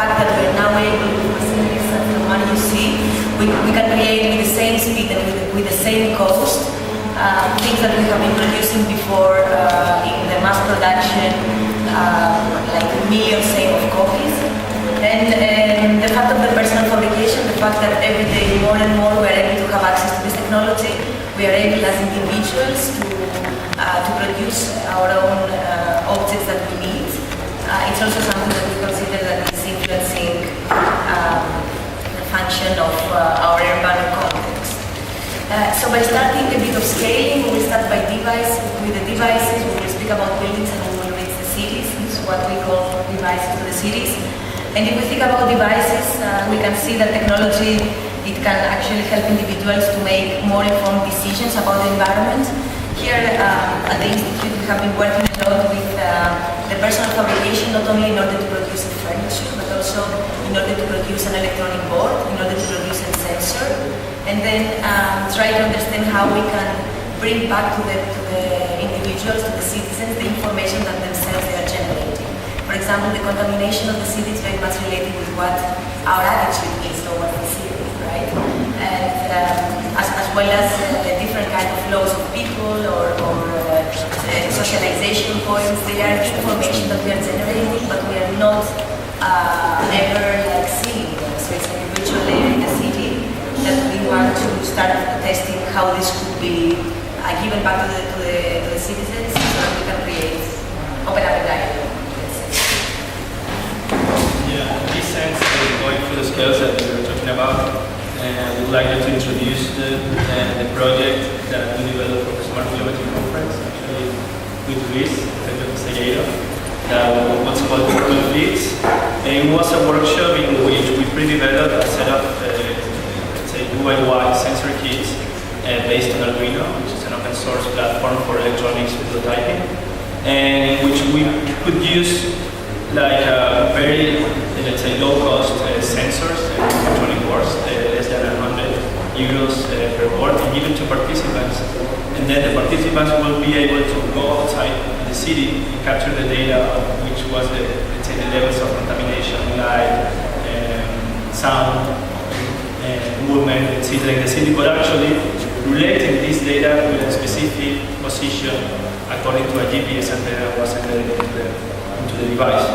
fact that we're now able to facilities that the one you see, we can create with the same speed and with the same cost things that we have been producing before in the mass production, like millions, say, of copies. And the fact of the personal fabrication, the fact that every day more and more we are able to have access to this technology, we are able as individuals to produce our own objects that we need. It's also something that we consider that is influencing the function of our urban context. So by starting a bit of scaling, we will start by with the devices. We will speak about buildings and we will reach the cities. This is what we call devices to the cities. And if we think about devices, we can see that technology, it can actually help individuals to make more informed decisions about the environment. Here at the Institute, we have been working a lot with the personal fabrication, not only in order to produce a furniture, but also in order to produce an electronic board, in order to produce a sensor, and then try to understand how we can bring back to the individuals, to the citizens, the information that themselves they are generating. For example, the contamination of the city is very much related with what our attitude is towards the city, right? And as well as different kind of flows of people or socialization points, they are information that we are generating, but we are not ever like seeing them. So it's a virtual layer in the city that we want to start testing how this could be given back to the citizens so that we can create open up a dialogue. Yeah, in this sense, going through the skills that we were talking about, I would like to introduce the project that we developed for the Smart Kilometer Conference, actually with Luis, that what's called Urban Fleets. It was a workshop in which we pre-developed a set of, let's say, DIY sensor kits based on Arduino, which is an open source platform for electronics prototyping, and in which we could use like very, let's say, low-cost sensors and electronic boards, less than €100 per board, and given to participants. And then the participants will be able to go outside the city and capture the data, which was the, let's say, the levels of contamination, light, sound, movement, etc. in the city, but actually relating this data with a specific position according to a GPS antenna that was embedded into the device.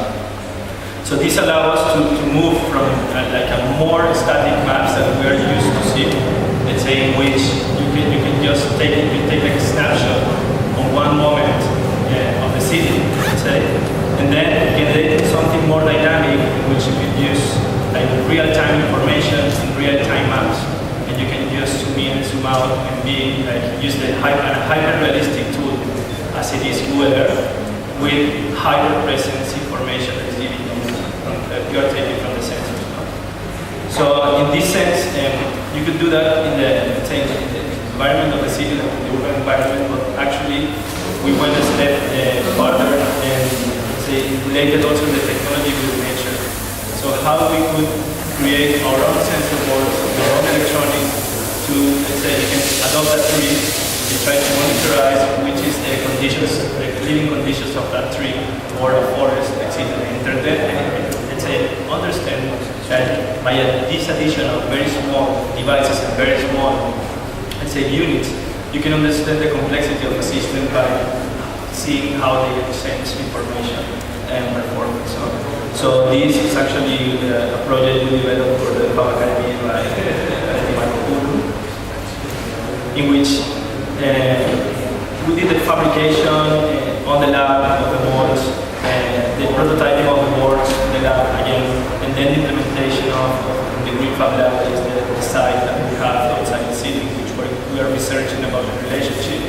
So this allows us to move from like a more static maps that we are used to see, let's say, in which you can just take like a snapshot on one moment of the city, let's say, and then generate something more dynamic in which you can use like real-time information in real-time maps, and you can just zoom in and zoom out and use the hyper-realistic tool as it is Google Earth, with hyper-presence information that is given you are taking from the sensors. No? So in this sense, you could do that in the environment of the city, the urban environment, but actually we went a step further and related also the technology with nature. So how we could create our own sensor boards, our own electronics to, let's say, you can adopt that tree and try to monitorize which is the conditions, the living conditions of that tree or a forest, etc. And let's say, understand that by this addition of very small devices and very small, let's say, units, you can understand the complexity of a system by seeing how they sense information and performance. So this is actually a project we developed for the FabLab Academy by Areti Markopoulou, in which we did the fabrication on the lab of the boards, the prototyping of the boards in the lab again, and then the implementation of the Green FabLab, that is the site that we have outside the city, which we are researching about the relationship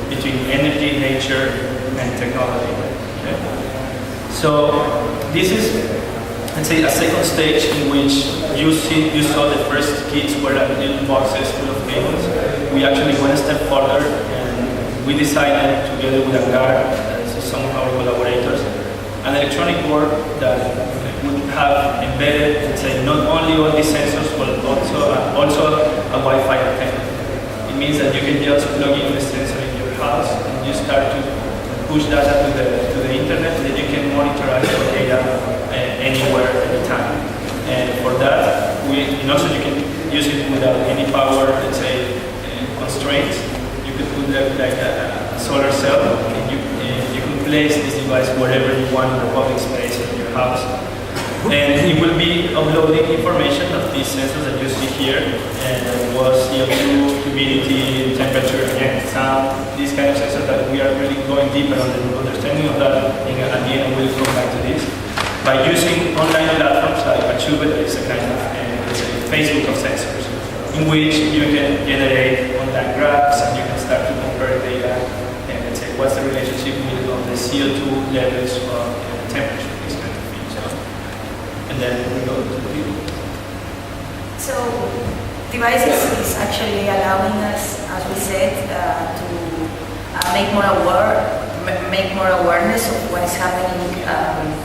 between energy, nature, and technology. Okay? So this is, let's say, a second stage in which you saw the first kits were like little boxes full of cables. We actually went a step further and we decided, together with Centar, some of our collaborators, an electronic board that would have embedded, let's say, not only all these sensors, but also a Wi-Fi antenna. It means that you can just plug in the sensor in your house and you start to push data to the internet, and then you can monitor your data anywhere, anytime. And for that, and also you can use it without any power, let's say, constraints. You could put like a solar cell, and you can place this device wherever you want in the public space in your house. And it will be uploading information of these sensors that you see here, and was CO2, humidity, temperature, again, sound, these kind of sensors that we are really going deeper on the understanding of that, and at the end we'll come back to this. By using online platforms like Achube, that is a kind of Facebook of sensors, in which you can generate online graphs and you can start to compare data and let's say what's the relationship of the CO2 levels of temperature, these kind of things. And then we go to the people. So devices is actually allowing us, as we said, to make more awareness of what is happening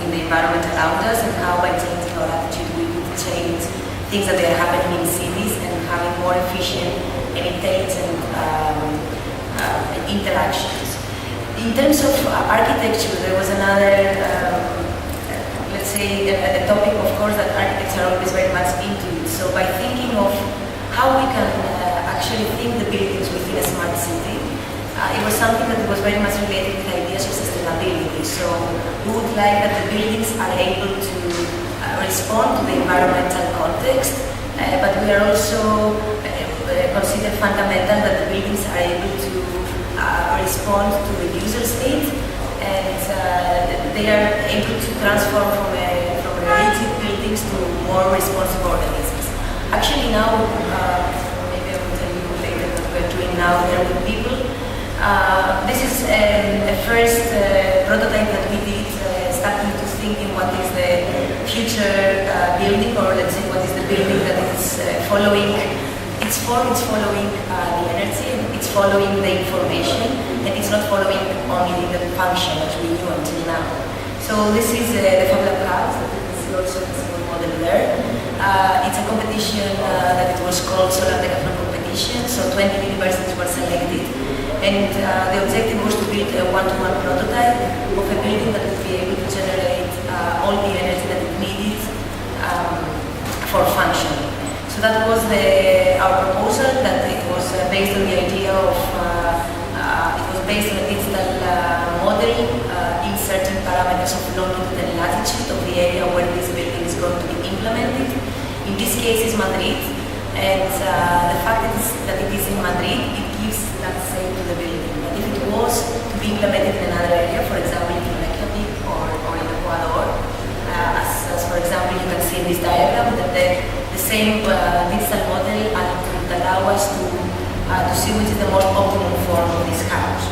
in the environment around us, and how by changing our attitude we could change things that are happening in cities and having more efficient and intelligent interactions. In terms of architecture, there was another, let's say, a topic, of course, that architects are always very much into it. So by thinking of how we can actually think the buildings within a smart city, it was something that was very much related with ideas of sustainability. So we would like that the buildings are able to respond to the environmental context, but we are also consider fundamental that the buildings are able to respond to the user's needs, and they are able to transform from rigid buildings to more responsive organisms. Actually now, maybe I will tell you later what we're doing now there with people. This is a first prototype that we did, starting to think in what is the future building, or let's say what is the building that is following its form, it's following the energy, it's following the information, and it's not following only the function as we do until now. So this is the FabLab house, that you can see also the single model there. It's a competition that it was called Solar Decathlon Competition, so 20 universities were selected. And the objective was to build a one-to-one prototype of a building that would be able to generate all the energy that it needed for functioning. So that was our proposal, that it was based on the idea of, it was based on a digital model in certain parameters of longitude and latitude of the area where this building is going to be implemented. In this case is Madrid, and the fact that it is in Madrid, it gives that say to the building. But if it was to be implemented in another area, for example in Reykjavik or in Ecuador, as for example you can see in this diagram, that the same digital model would allow us to see which is the most optimum form of this house.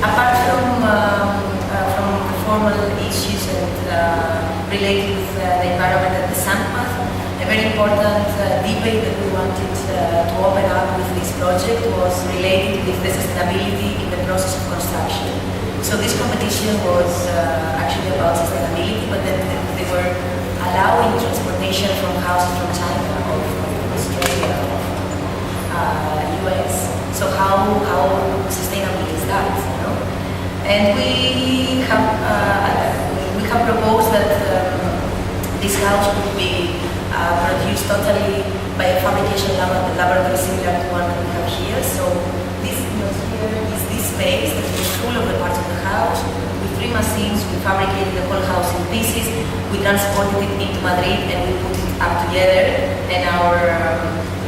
Apart from the formal issues and related with the environment and the sandpath, a very important debate that we wanted to open up with this project was related with the sustainability in the process of construction. So this competition was actually about sustainability, but then they were allowing transportation from houses from China or from Australia or from US. So how sustainable is that, you know? And we have proposed that this house would be produced totally by a fabrication laboratory similar to one that we have here. So this here is this space that is full of the parts of the house. With 3 machines, we fabricated the whole house in pieces. We transported it into Madrid and we put it up together. And our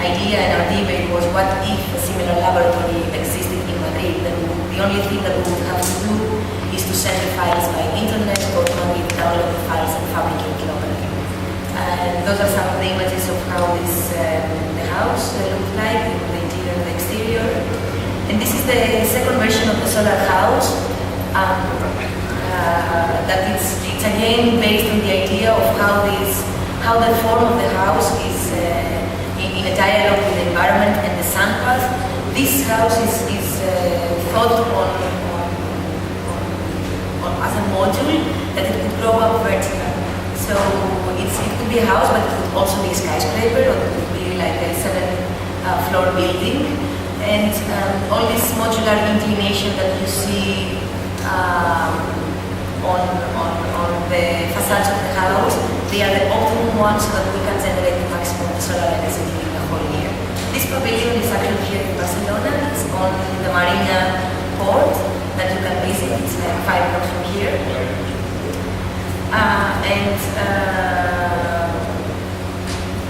idea and our debate was, what if a similar laboratory existed in Madrid? Then the only thing that we would have to do is to send the files by internet, go to Madrid, download the files and fabricate locally. And those are some of the images of how the house looked like, the interior and the exterior. And this is the second version of the solar house. That it's again based on the idea of how the form of the house is in a dialogue with the environment and the sandpath. This house is thought on as a module that it could grow up vertically. So it could be a house, but it could also be a skyscraper, or it could be like a 7-floor building. And all this modular inclination that you see on the facades of the house, they are the one so that we can generate the maximum solar energy in the whole year. This pavilion is actually here in Barcelona. It's on the Marina port that you can visit. It's 5 blocks from here.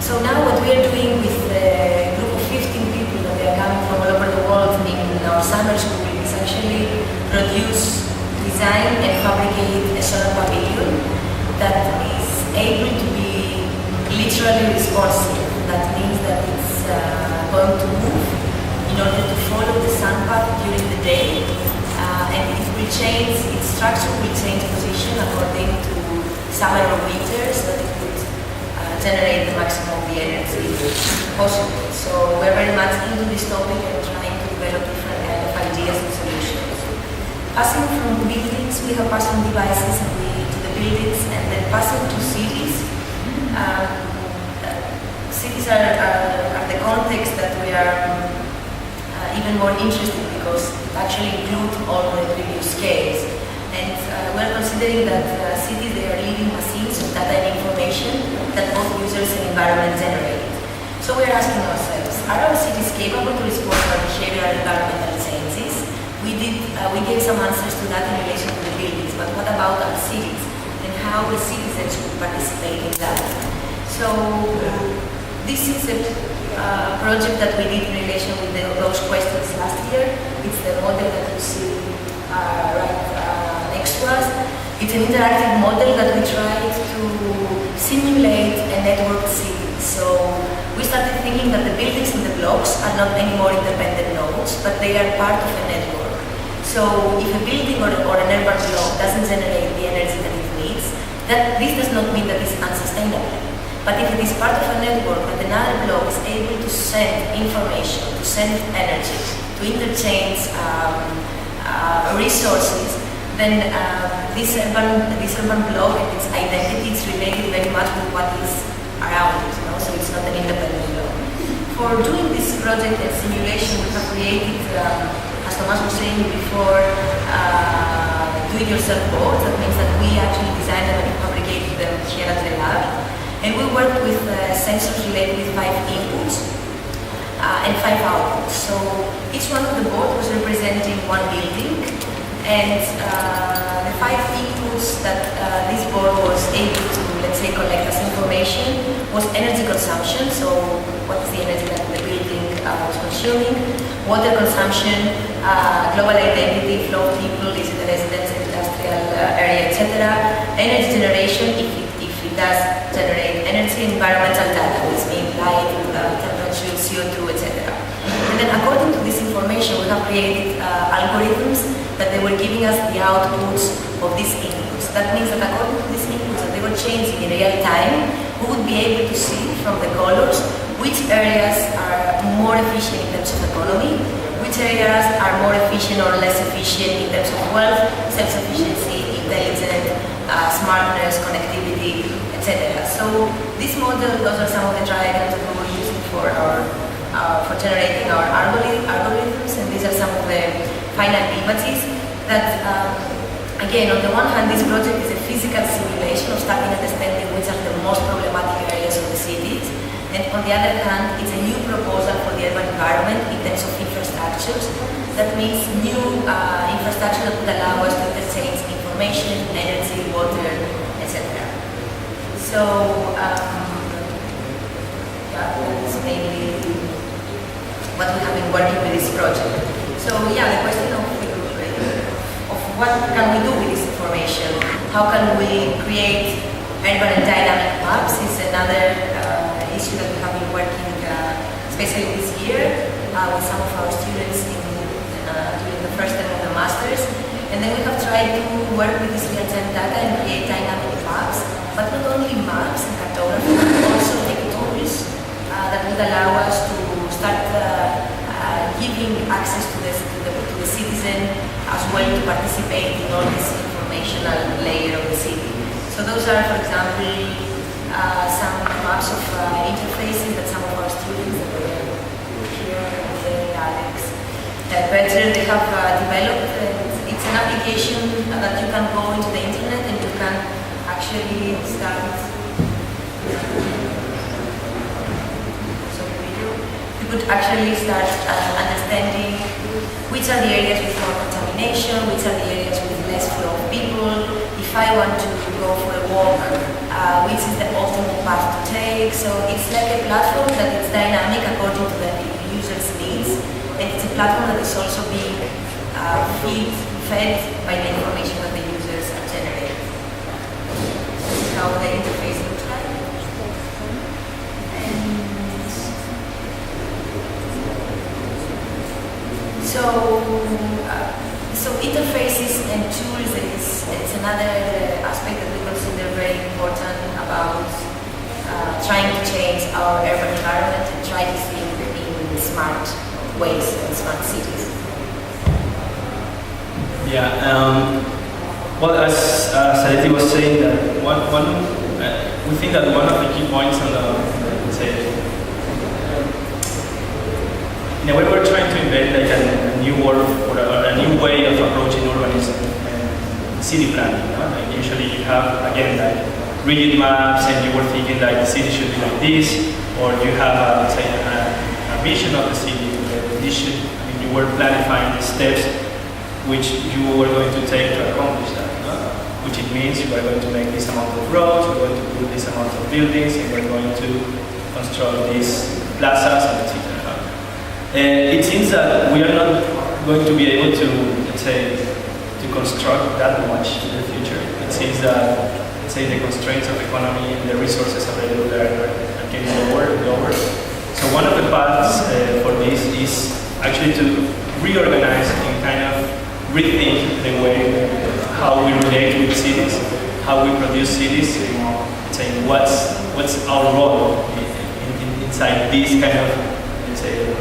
So now what we are doing with a group of 15 people that they are coming from all over the world in our summer school is actually produce, design and fabricate a solar pavilion that is able to be literally responsive. That means that it's going to move in order to follow the sun path during the day, and it will change, its structure will change position according to summer or winter, so that it would generate the maximum of the energy possible. So we're very much into this topic and trying to develop different kind of ideas and solutions. Passing from buildings, we have passing devices to the buildings, and then passing to cities. Cities are the context that we are even more interested in, because it actually includes all the previous scales. And we're considering that cities, they are living machines of data and information that both users and environment generate. So we're asking ourselves, are our cities capable to respond to our behavioral and environmental changes? We gave some answers to that in relation to the buildings, but what about our cities and how the citizens should participate in that? So this is a project that we did in relation with those questions last year. It's the model that you see right next to us. It's an interactive model that we tried to simulate a networked city. So we started thinking that the buildings and the blocks are not anymore independent nodes, but they are part of a network. So if a building or an urban block doesn't generate the energy that it needs, this does not mean that it's unsustainable. But if it is part of a network that another block is able to send information, to send energy, to interchange resources, then this urban block and its identity is related very much with what is around it, so it's not an independent block. For doing this project and simulation, we have created, as Tomas was saying before, do-it-yourself boards. That means that we actually designed them and fabricated them here at the lab. And we worked with sensors related with 5 inputs and 5 outputs. So each one of the boards was representing one building, and the 5 inputs that this board was able to, let's say, collect as information was energy consumption, so what is the energy that the building was consuming, water consumption, global identity, flow of people, is it a residence, industrial area, etc., energy generation, if it does generate energy, environmental data, which means light, temperature, CO2, etc. And then according to this information, we have created algorithms that they were giving us the outputs of these inputs. That means that according to these inputs that they were changing in real time, we would be able to see from the colors which areas are more efficient in terms of economy, which areas are more efficient or less efficient in terms of wealth, self-sufficiency, intelligence, smartness, connectivity, etc. So this model, those are some of the triangles that we were using for generating our algorithms, and these are some of the final images that, again, on the one hand, this project is a physical simulation of starting understanding which are the most problematic areas of the cities, and on the other hand, it's a new proposal for the urban environment in terms of infrastructures. That means new infrastructure that would allow us to interchange information, energy, water, etc. So, that is mainly what we have been working with this project. So the question of what can we do with this information? How can we create urban and dynamic maps is another issue that we have been working, especially this year, with some of our students during the first term of the masters. And then we have tried to work with this real-time data and create dynamic maps, but not only maps and cartography, but also tech tools that would allow us to start giving access to the citizen as well to participate in all this informational layer of the city. So those are, for example, some maps of interfaces that some of our students that were here, Alex, Peter, they have developed. It's an application that you can go into the internet and you can actually start actually start understanding which are the areas with more contamination, which are the areas with less flow of people. If I want to go for a walk, which is the optimal path to take. So it's like a platform that is dynamic according to the user's needs, and it's a platform that is also being fed by the information that the users are generating. This is how the interface looks like. So interfaces and tools it's another aspect that we consider very important about trying to change our urban environment and try to think in smart ways and smart cities. Yeah. Well, as Areti was saying, that we think that one of the key points on let's say, in a way, we're trying to invent like a new world or a new way of approaching urbanism and city planning. Like usually you have, again, like rigid maps, and you were thinking like the city should be like this, or you have, let's say, a vision of the city. You were planifying the steps which you were going to take to accomplish that. Which it means you are going to make this amount of roads, you're going to build this amount of buildings, and we're going to construct these plazas, etc. It seems that we are not going to be able to, let's say, to construct that much in the future. It seems that, let's say, the constraints of economy and the resources available are getting lower and lower. So one of the paths for this is actually to reorganize and kind of rethink the way how we relate with cities, how we produce cities, and saying what's our role inside this kind of, let's say,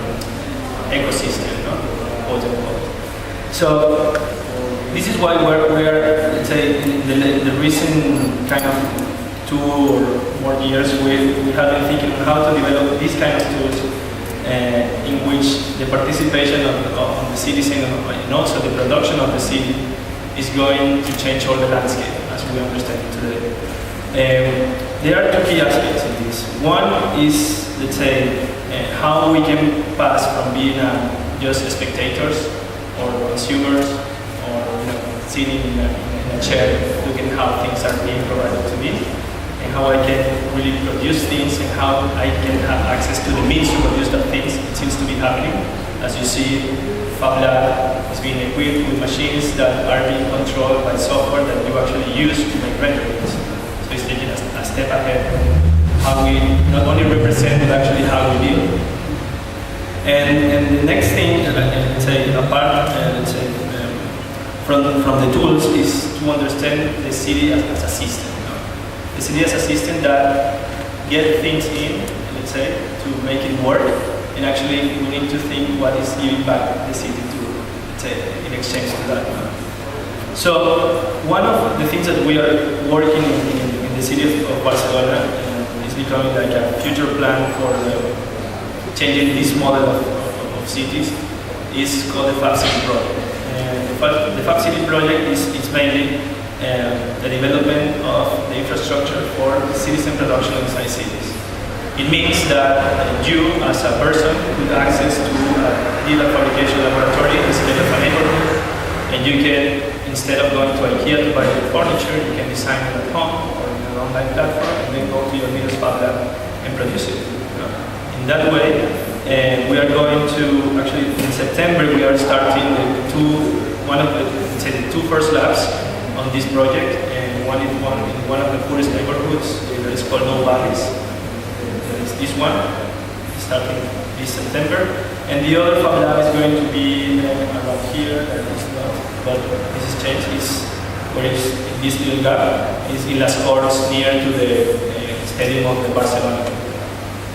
ecosystem, quote unquote. So this is why we're let's say, in the recent kind of 2 or more years, we have been thinking on how to develop these kind of tools in which the participation of the citizen and also the production of the city is going to change all the landscape as we understand it today. There are 2 key aspects in this. One is, let's say, how we can pass from being just spectators or consumers or sitting in a chair looking how things are being provided to me, and how I can really produce things and how I can have access to the means to produce that things. It seems to be happening. As you see, FabLab is being equipped with machines that are being controlled by software that you actually use to make renderings. So it's taking a step ahead how we not only represent but actually how we deal. And the next thing, let's say, apart, from the tools, is to understand the city as a system. The city as a system that get things in, let's say, to make it work, and actually we need to think what is giving back the city to, let's say, in exchange to that. So one of the things that we are working in the city of Barcelona is becoming like a future plan for changing this model of cities is called the FabCity project. The FabCity project is mainly the development of the infrastructure for citizen production inside cities. It means that you, as a person, with access to a digital fabrication laboratory instead of a neighborhood, and you can, instead of going to IKEA to buy your furniture, you can design it at home or in an online platform, and then go to your nearest FabLab and produce it. In that way, we are going to, actually in September, we are starting the two first labs on this project, and one in one of the poorest neighborhoods that is called No Valleys. It's this one, starting this September, and the other FabLab is going to be around here, but this is changed, where it's in this little gap, is in Las Corts, near to the stadium of the Barcelona.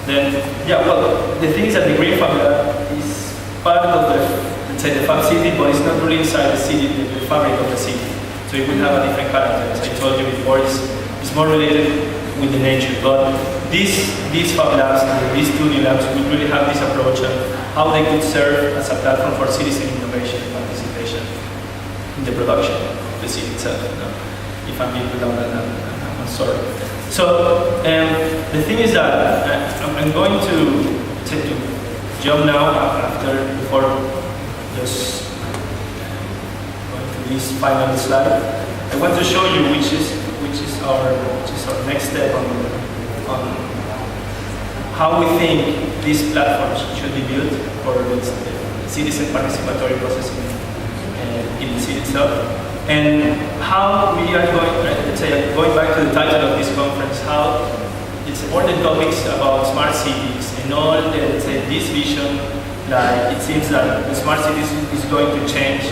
Then, the thing is that the Green FabLab is part of the, let's say, the Fab City, but it's not really inside the city, the fabric of the city. So it will have a different character. As I told you before, it's more related with the nature. But these FabLabs, these 2 new labs, will really have this approach of how they could serve as a platform for citizen innovation and participation in the production of the city itself. If I'm being redundant, I'm sorry. So the thing is that I'm going to jump now before just going to this final slide. I want to show you which is our next step on how we think these platforms should be built for the citizen participatory process in the city itself, and how we are going back to the title of this conference, how it's all the topics about smart cities and all this vision, like it seems that the smart cities is going to change,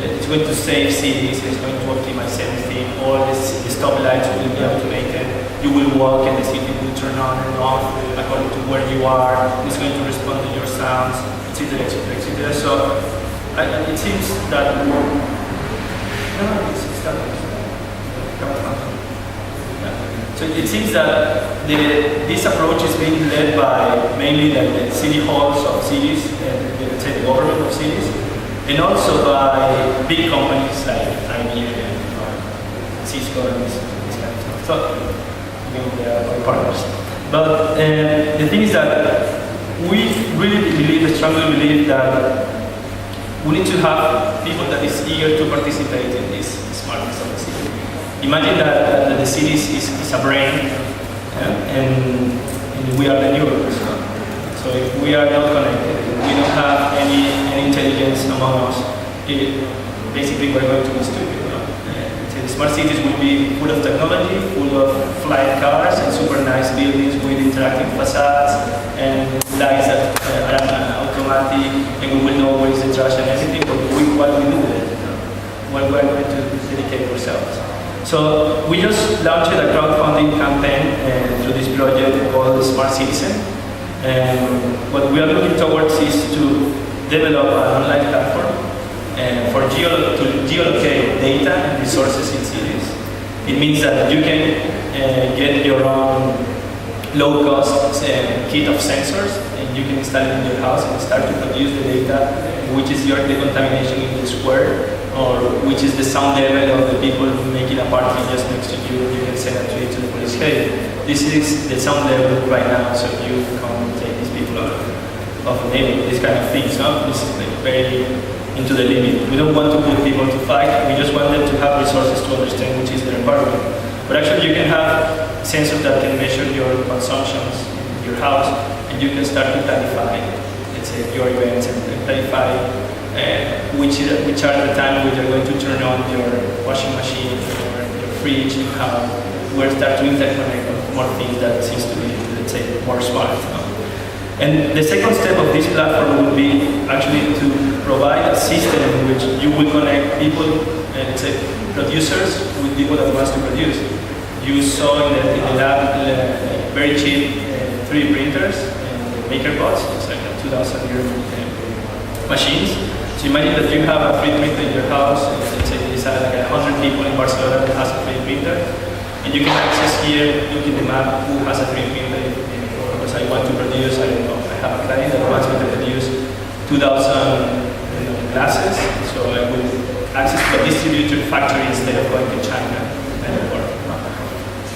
it's going to save cities, it's going to optimize everything, all the stoplights will be automated, you will walk and the city will turn on and off according to where you are, it's going to respond to your sounds, etc., etc., etc. So it seems that So it seems that this approach is being led by mainly the city halls of cities and the government of cities, and also by big companies like IBM or Cisco and this kind of stuff. So they are our partners. But the thing is that we really strongly believe that we need to have people that is eager to participate in this smartness of the city. Imagine that the city is a brain, and we are the neurons. So if we are not connected, we don't have any intelligence among us, basically we're going to be stupid. The smart cities will be full of technology, full of flying cars and super nice buildings with interactive facades and lights that are automatic, and we will know where is the trash and everything, but what we do with it, what we're going to dedicate ourselves. So we just launched a crowdfunding campaign through this project called Smart Citizen. And what we are looking towards is to develop an online platform to geolocate data and resources in cities. It means that you can get your own low-cost kit of sensors, and you can install it in your house and start to produce the data, which is the contamination in the square, or which is the sound level of the people making a party just next to you. You can send a tweet to the police, hey, this is the sound level right now, so you come take these people out of the neighborhood, this kind of things. No? This is like very into the limit. We don't want to put people to fight, we just want them to have resources to understand which is their environment. But actually you can have sensors that can measure your consumptions in your house, and you can start to planify, let's say, your events and planify which are the time when you're going to turn on your washing machine or your fridge, and how we'll start to interconnect more things that seems to be, let's say, more smart. And the second step of this platform would be actually to provide a system in which you will connect people, let's say, producers with people that wants to produce. You saw in the lab very cheap 3D printers and MakerBots. It's like a 2,000 euro machines. So imagine that you have a 3D printer in your house, and let's say there's like 100 people in Barcelona that has a 3D printer, and you can access here, look in the map, who has a 3D printer. Because I want to produce, I don't know, I have a client that wants me to produce 2,000 glasses, so I will access to a distributed factory instead of going to China and work.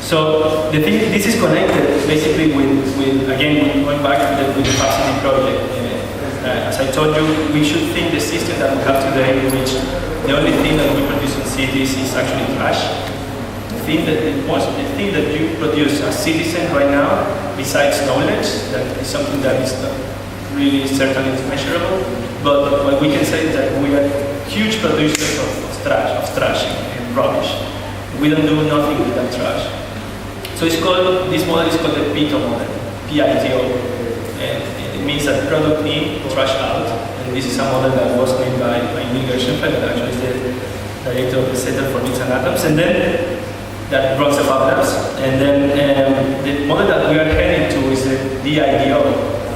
So the thing, this is connected basically with again, going back to the Facility project. As I told you, we should think the system that we have today, in which the only thing that we produce in cities is actually trash. The thing that you produce as citizen right now, besides knowledge, that is something that is not really certainly measurable, but what we can say is that we are huge producers of trash and rubbish. We don't do nothing with that trash. So this model is called the PITO model, PITO. And it means that product in, trash out. And this is a model that was made by Neil Gershenfeld, that actually is the director of the Centar for Bits and Atoms, and then that runs the FabLabs. And then the model that we are heading to is the DIDO,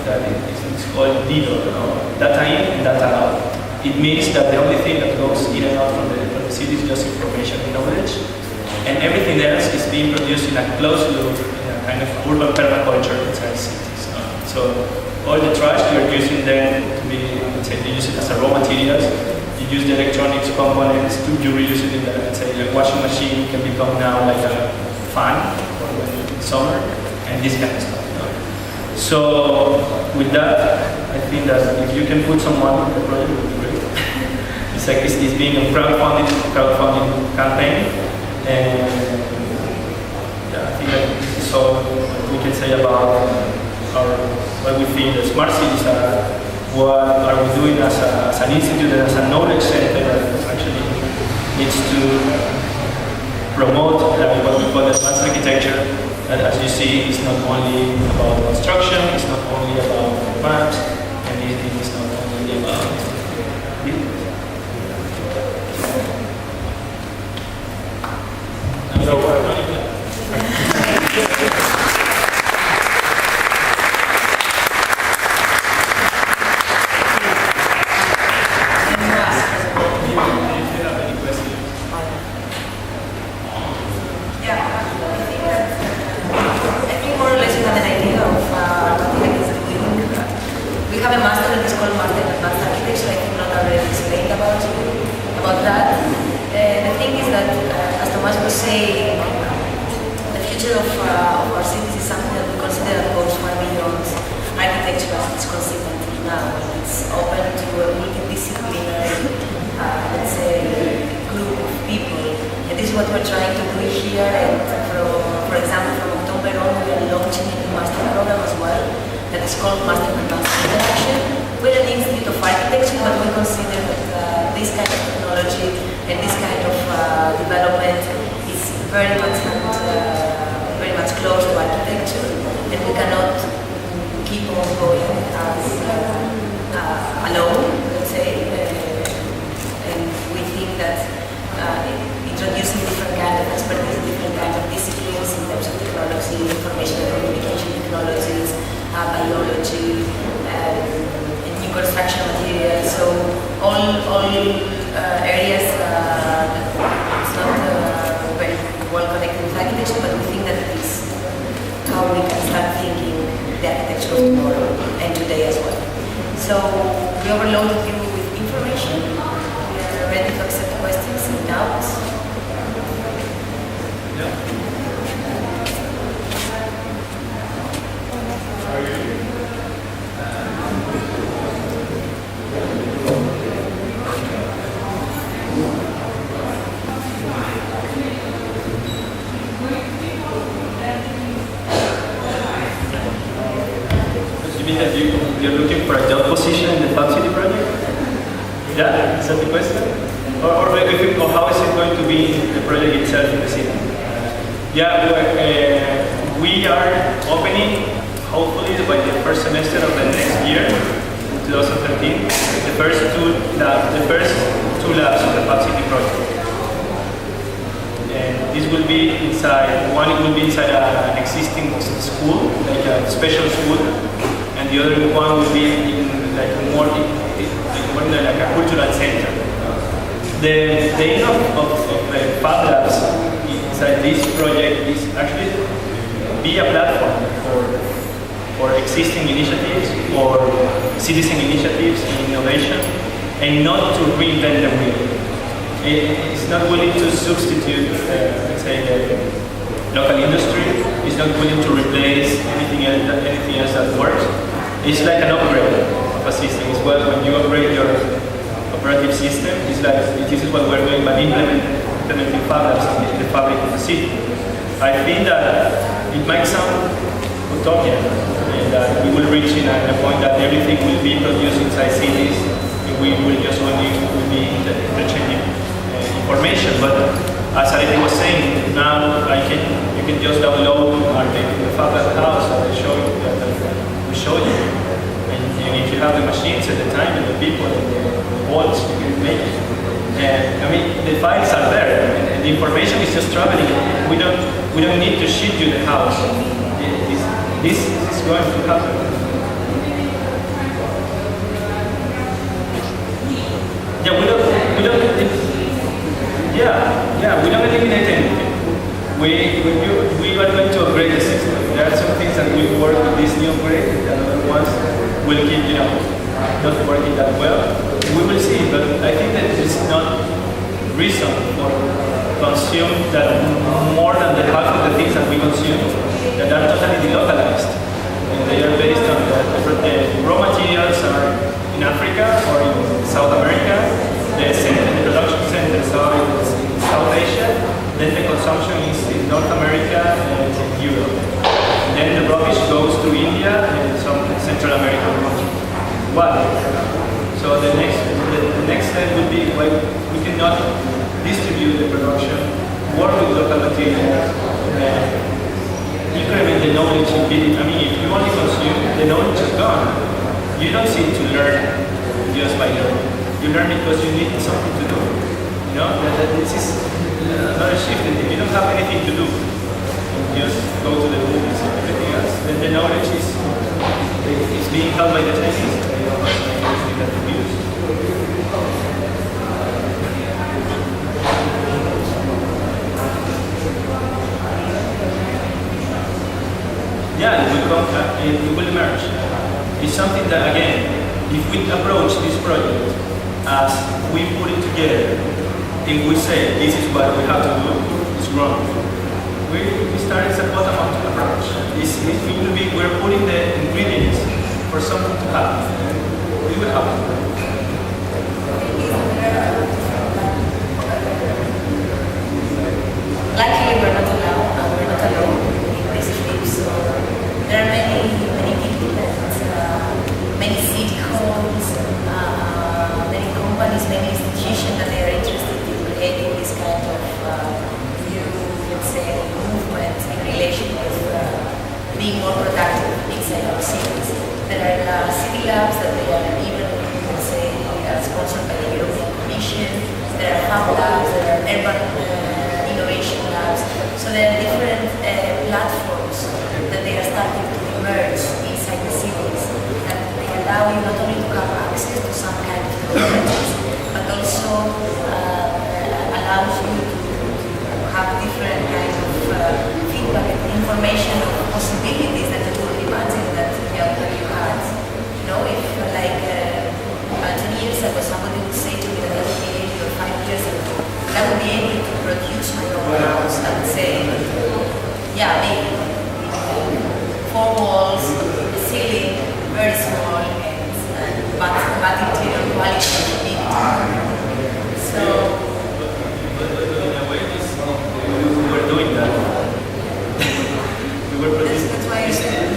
that is called DIDO, data in and data out. It means that the only thing that goes in and out from the city is just information and knowledge, and everything else is being produced in a closed loop, in a kind of urban permaculture inside cities. So all the trash you're using then to be, let's say, you use it as a raw materials. You use the electronics components to you reuse it in the, let's say, the washing machine can become now like a fan for when it's summer, and this kind of stuff. So with that, I think that if you can put some money in the project, it would be great. It's being a crowdfunding campaign, and yeah, I think that this is all we can say about what we think the smart cities are. What are we doing as an institute and as a knowledge center that actually needs to promote what we call advanced architecture. That, as you see, is not only about construction, it's not only about maps, and it is not only about you're looking for a job position in the FabCity project? Yeah, is that the question? Or how is it going to be the project itself in the city? Yeah, we are opening, hopefully by the first semester of the next year, 2013, the first two labs of the FabCity project. And this will be inside, one will be inside an existing school, like a special school, and the other one will be in like more like a cultural center. The aim of the FabLabs inside this project is actually be a platform for existing initiatives, for citizen initiatives and innovation, and not to reinvent the wheel. It's not willing to substitute, let's say, the local industry. It's not willing to replace anything else that works. It's like an upgrade of a system. It's when you upgrade your operative system, it's like this is what we're doing by implementing FabLabs in the fabric of the city. I think that it might sound utopian, and that we will reach in a point that everything will be produced inside cities, and we will just only be interchanging information. But as Areti was saying, now you can just download the FabLab house that we showed you, and if you have the machines and the time and the people and the walls, you can make it. And I mean, the files are there, and the information is just traveling. We don't need to ship you the house. This is going to happen. Yeah, we don't eliminate anything. We are going to upgrade the system. There are some things that will work with this new upgrade, and other ones will keep, not working that well. We will see, but I think that it's not reason for consume that more than the half of the things that we consume that are totally delocalized. And they are very North America and Europe. And then the rubbish goes to India and some Central American countries. Why? So the next step would be why we cannot distribute the production, work with local materials, increment the knowledge in building. I mean, if you only consume, the knowledge is gone. You don't seem to learn just by learning. You learn because you need something to do. You know, this is another shift. If you don't have anything to do, just go to the movies and everything else, then the knowledge is being held by the Chinese. They don't have anything that to use. Yeah, it will emerge. It's something that, again, if we approach this project as we put it together, and we say this is what we have to do, it's wrong. We start as a bottom-up approach. We're putting the ingredients for something to happen. We will happen. Luckily, we're not alone in this trip. So there are many people, many city halls, many companies, many institutions that they are interested in creating this kind of new, let's say, movement in relation with being more productive inside our cities. There are city labs that they are even, let's say, sponsored by the European Commission. There are FabLabs, there are urban innovation labs. So there are different platforms that they are starting to emerge inside the cities, that they allow you not only to have access to some kind of technologies, but also allows you to have different kinds of feedback and information of possibilities that you couldn't imagine that you had. You know, if like 10 years ago somebody would say to me that I would be able, or 5 years ago, I would be able to produce my own house, I would say, yeah, maybe 4 walls, a ceiling, very small, but interior quality big. So, in a way, we were doing that. We were producing. That's why I said,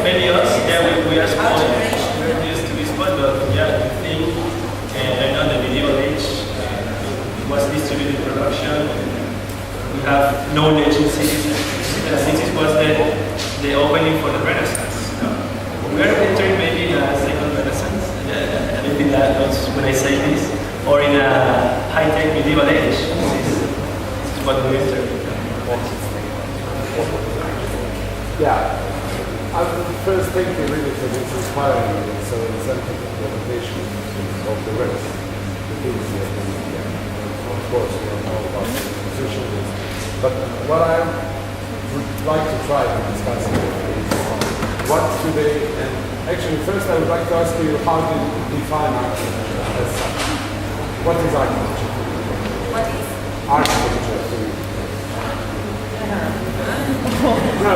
maybe us. Yeah, we are small. We're used to be small, but yeah, I think, I know the medieval age was distributed production. We have knowledge in cities. Cities was the opening for the Renaissance. You know? We are entering maybe in a second Renaissance. Maybe that was when I say this, or in a high-tech medieval age. This is what we enter. Yeah. I would first thank you really for this inspiring and so incentive presentation of the rest. The things that of course we don't know about the position. But what I would like to try to discuss here is what today, and actually first I would like to ask you how do you define architecture as such? What is architecture? what is? Architecture to you. No,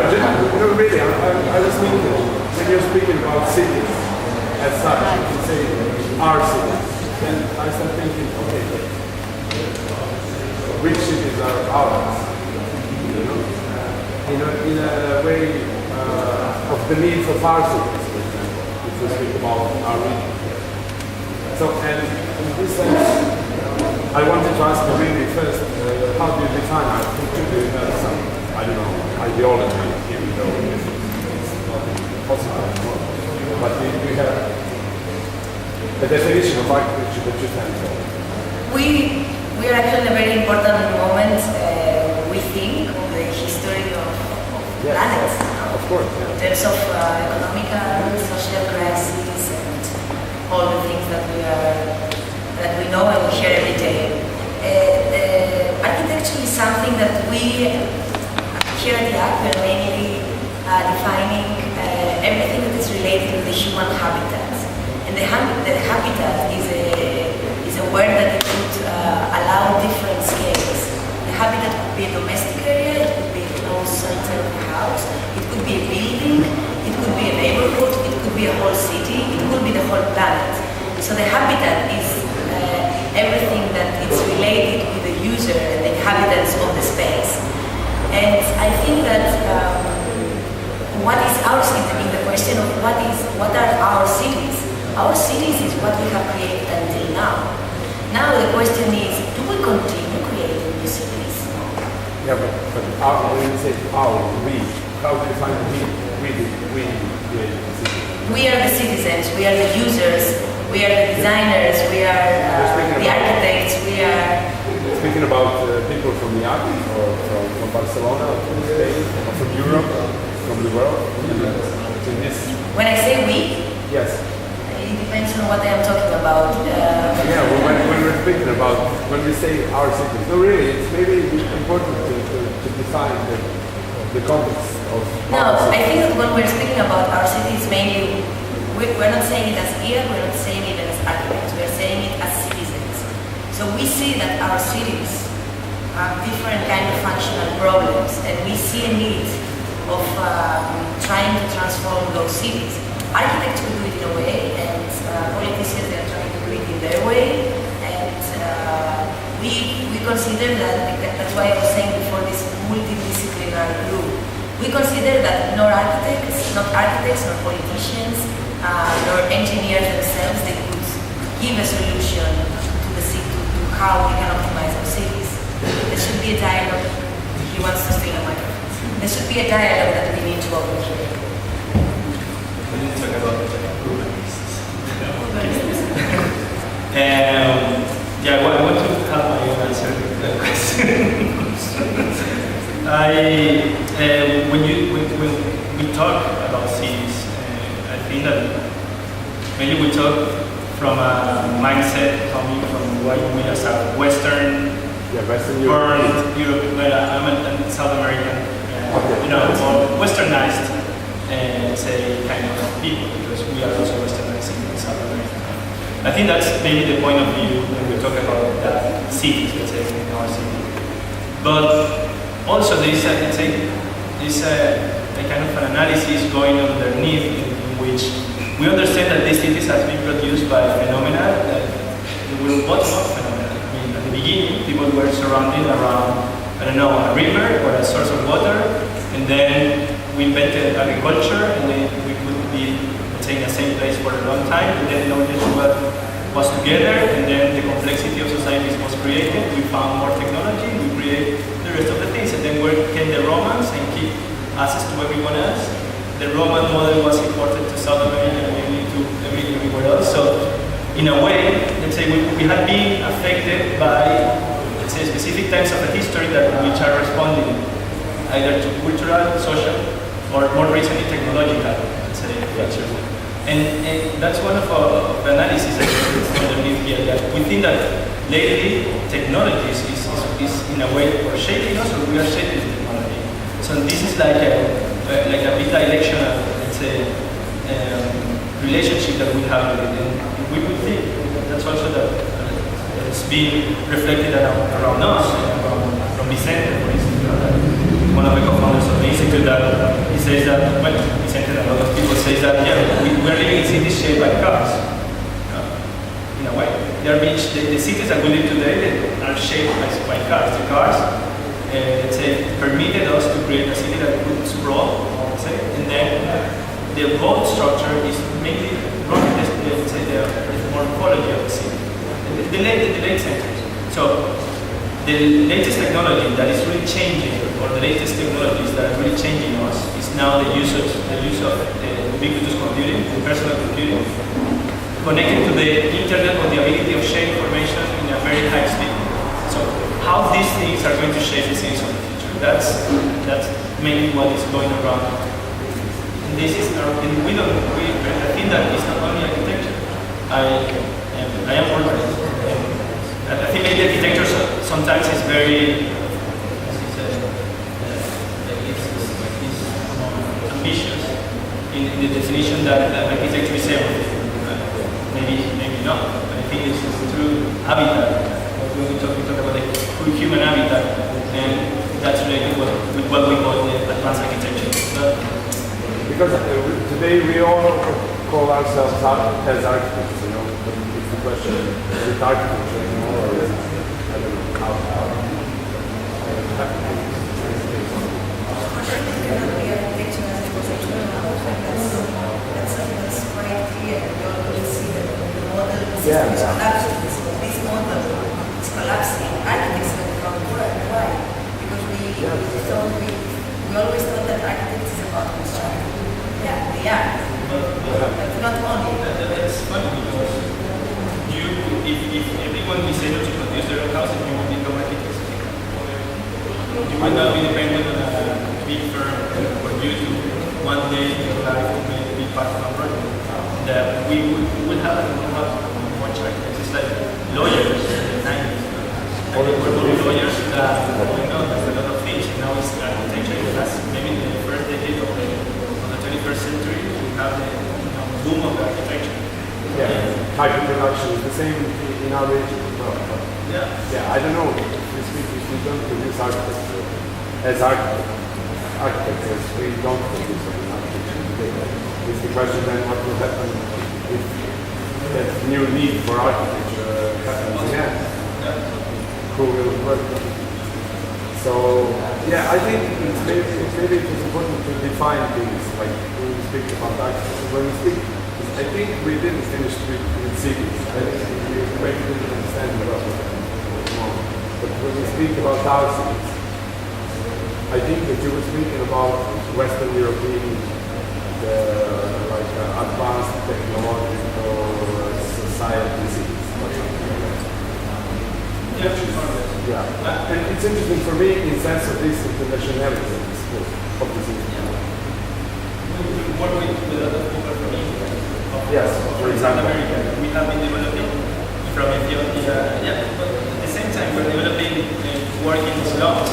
really, I was thinking, when you're speaking about cities as such, you say our cities, then I started thinking, okay, which cities are ours? You know, in a way of the needs of our cities, for example, if we speak about our region. So, and in this sense, I wanted to ask you really first, how do you define architecture? Do you have some, I don't know, ideology, even though it's not possible, but do you have a definition of architecture that you stand for? We are actually in a very important moment, we think, of the history of planets. Of course. Yeah. In terms of economical, social crisis, and all the things that we know and we hear every day. Architecture is something that we here at IaaC are mainly defining everything that is related to the human habitat. And the habitat is a word that it could allow different scales. The habitat could be a domestic area, it could be a closed center of the house, it could be a building, it could be a neighborhood, it could be a whole city, it could be the whole planet. So the habitat is everything that is related with the user and the inhabitants of the space. And I think that what is our city, in the question of what are our cities? Our cities is what we have created until now. Now the question is, do we continue creating new cities? Yeah, but when you say our, we, how do you find we create the city? We are the citizens, we are the users, we are the designers, we are the architects, we are... Speaking about people from IaaC, or from Barcelona, or from Spain, or from Europe, from the world, When I say we, yes. It depends on what I am talking about. When we're speaking about, when we say our cities, no really, it's maybe important to define the context of No, I think that when we're speaking about our cities, mainly, we're not saying it as IaaC, we're not saying it as architects, we're saying it as citizens. So we see that our cities have different kind of functional problems, and we see a need of trying to transform those cities. Architects will do it in a way, and politicians they are trying to do it in their way, and we consider that's why I was saying before this multidisciplinary group. We consider that not architects, nor politicians, nor engineers themselves, they could give a solution to the city, to how we can optimize our cities. There should be a dialogue. He wants to stay on my. There should be a dialogue that we need to open here. We need to talk about urbanists. Yeah, well, I want to have my own answer to that question. When we talk about cities, I think that mainly we talk from a mindset coming from what we as a Western Europe, I'm a South American, or Westernized, say, kind of people, because we are also Westernized in South America. I think that's maybe the point of view when we talk about that cities, let's say, in our city. But also there is a kind of an analysis going on underneath in which we understand that these cities have been produced by phenomena that were bottom-up phenomena. I mean, at the beginning, people were surrounded around, I don't know, a river or a source of water, and then we invented agriculture, and then we could be, let's say, in the same place for a long time, and then knowledge was together, and then the complexity of societies was created. We found more technology, we create the rest of the things, and then where came the Romans and keep access to everyone else. The Roman model was imported to South America and maybe to everywhere else. So, in a way, let's say we have been affected by, let's say, specific times of the history which are responding either to cultural, social, or more recently technological, let's say, features. And that's one of our analyses underneath here, that we think that lately technology is in a way shaping us, or we are shaping technology. So this is like a bidirectional, let's say, relationship that we have with it. And we would think that's also that it's being reflected around us, from Vicente, for instance, one of the co-founders of the institute, that he says that, well, Vicente and a lot of people say that, yeah, we're living in cities shaped by cars. In a way, the cities that we live today are shaped by cars. The cars, let's say, permitted us to create a city that could sprawl, let's say, and then the road structure is mainly running, let's say, the morphology of the city. The late centuries. So the latest technology that is really changing, or the latest technologies that are really changing us, is now the use of ubiquitous computing, personal computing, connected to the internet or the ability of sharing information in a very high speed. So how these things are going to shape the cities of the future? That's mainly what is going around. And this is I think that it's not only architecture. I am working. I think maybe architecture sometimes is very ambitious in the definition that architecture is everything. Maybe not, but I think it's through habitat. When we talk about the human habitat, and that's related with what we call the advanced architecture. Because today we all call ourselves as architects, but it's the question, is it architecture anymore, or is it, I don't know, how system is collapsing. This model is collapsing. Architects are going from why? Because we always thought that architects is about construction. Yeah, they are. But not only. That's funny because if everyone is able to produce their own houses, you will become architects. You will not be dependent on a big firm for you to one day in your life be part of a project. That we would have much architects. It's like lawyers in the 90s. Lawyers that there's a lot of things. Now it's architecture. That's maybe in the first decade of the 21st century. We have the boom of the architecture. Yeah, type of production is the same in our region. No. Yeah, I don't know. If we don't produce architecture as architects, we don't produce any architecture today. It's the question then what will happen if that new need for architecture happens again? Who will work on it? So, yeah, I think maybe it is important to define things, like when we speak about architecture. When we speak, I think we didn't finish with cities. I think we didn't understand a lot of it. But when we speak about houses, I think that you were speaking about Western European, advanced technological society cities. Yeah, and it's interesting for me in sense of this internationality of the city. What we with other people from India. Yes, for South example. America, we have been developing from Ethiopia, but at the same time we're developing working slums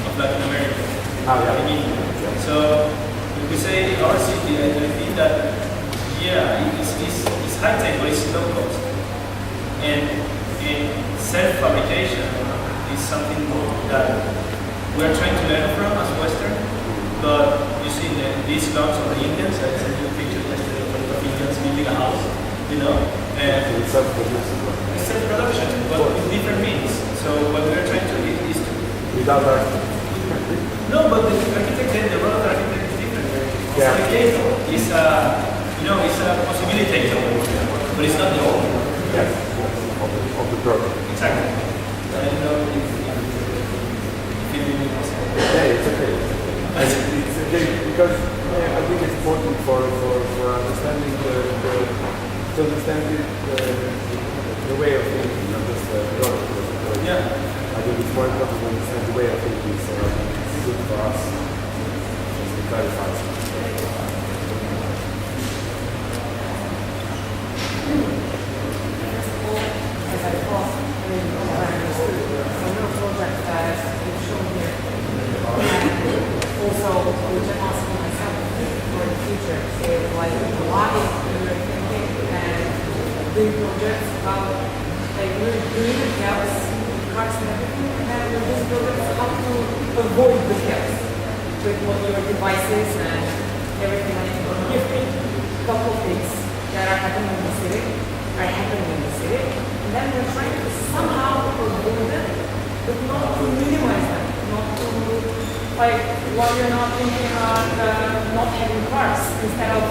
of Latin America. In India. So if we say our city, I think that it's high tech, but it's low cost. And self-fabrication is something that we're trying to learn from as Western. But you see these slums of the Indians, I sent you a picture yesterday of Indians building a house, and It's self-production. it's self-production, but with different means. So what we're trying to do is to... Without architecture. No, but the architect, the role of the architect is different. It's Yeah. a case, it's a possibilitator, but it's not the only one. Yes, of the project. Exactly. I don't know if you really possible. Yeah, it's okay. It's okay because I think it's important for understanding the way of thinking, not just the product. Yeah. I think it's more important to understand the way of thinking, so it's good for us just to clarify something. As I thought, I understood, some real project that you've shown here, and also which I'm asking myself for the future, is like why you're thinking and doing projects about like doing the chaos, cracks and everything, and with these projects how to avoid the chaos with what your devices and everything. And give me a couple of things that are happening in the city, and then we're trying to somehow avoid them, but not to minimize them, not to, like, while you're not thinking of not having cars, instead of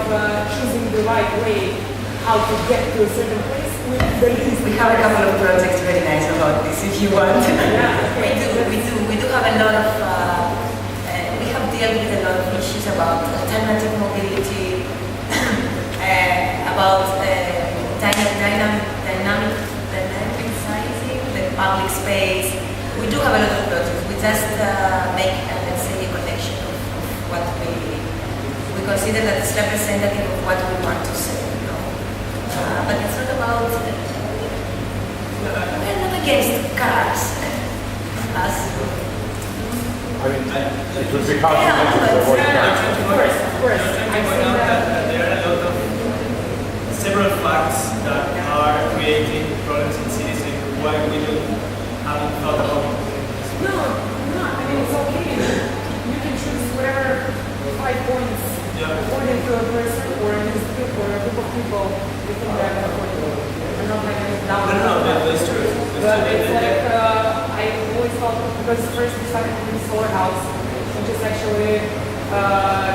choosing the right way how to get to a certain place with the least. We have a couple of projects very nice about this if you want. Yeah, okay. We do have a lot of, we have dealt with a lot of issues about alternative mobility, about dynamic sizing, the public space. We do have a lot of projects. We just make, let's say, a connection of what we consider that it's representative of what we want to say. But it's not about, we're not against cars. I mean, it would be hard to avoid that. Of course. I point out that there are a lot of several facts that are creating problems in cities and why we haven't thought about it. No, I mean, it's okay. You can choose whatever 5 points according to a person or an institute or a group of people you think they're affordable. I'm not like any down. No, that's true. But it's like, I always thought, because first we started with the solar house, which is actually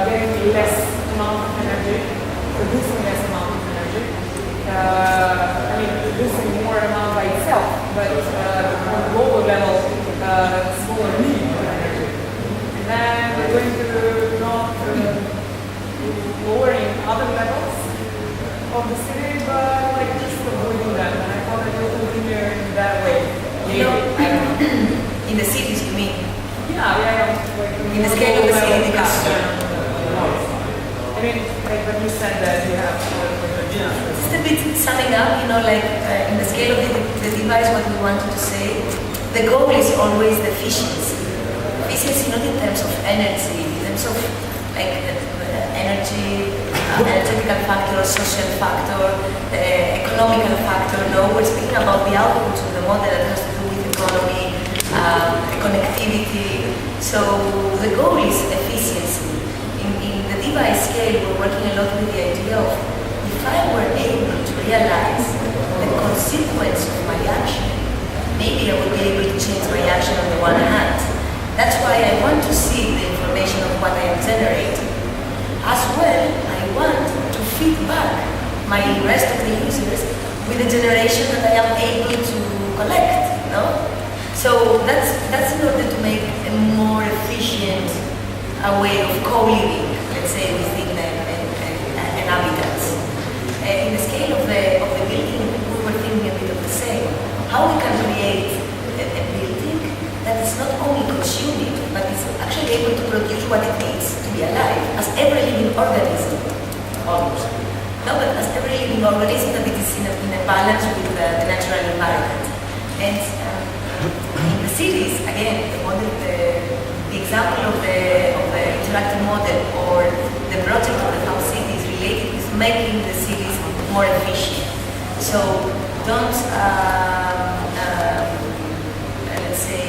getting less amount of energy, producing less amount of energy. I mean, this lowering other levels of the city, but like just avoiding them. And I thought that you would continue in that way. Maybe. I don't know. In the cities, you mean? Yeah. Like, In the scale of the city, because I mean, like when you said that you have just a bit summing up, like in the scale of the device, what we wanted to say, the goal is always the efficiency. Efficiency not in terms of energy, in terms of like energy, energetical factor, social factor, economical factor. No, we're speaking about the output of the model that has to do with economy, connectivity. So the goal is efficiency. In the device scale, we're working a lot with the idea of if I were able to realize the consequence of my action, maybe I would be able to change my action on the one hand. That's why I want to see the information of what I am generating. As well, I want to feed back my rest of the users with the generation that I am able to collect. No? So that's in order to make a more efficient way of co-living, let's say, within an habitat. In the scale of the building, we were thinking a bit of the same. How we can create a building that is not only consuming, but is actually able to produce what it needs to be alive, as every living organism, almost. No, but as every living organism that it is in a balance with the natural environment. And in the cities, again, the example of the interactive model or the project of the Hub City is related with making the cities more efficient. So don't, let's say,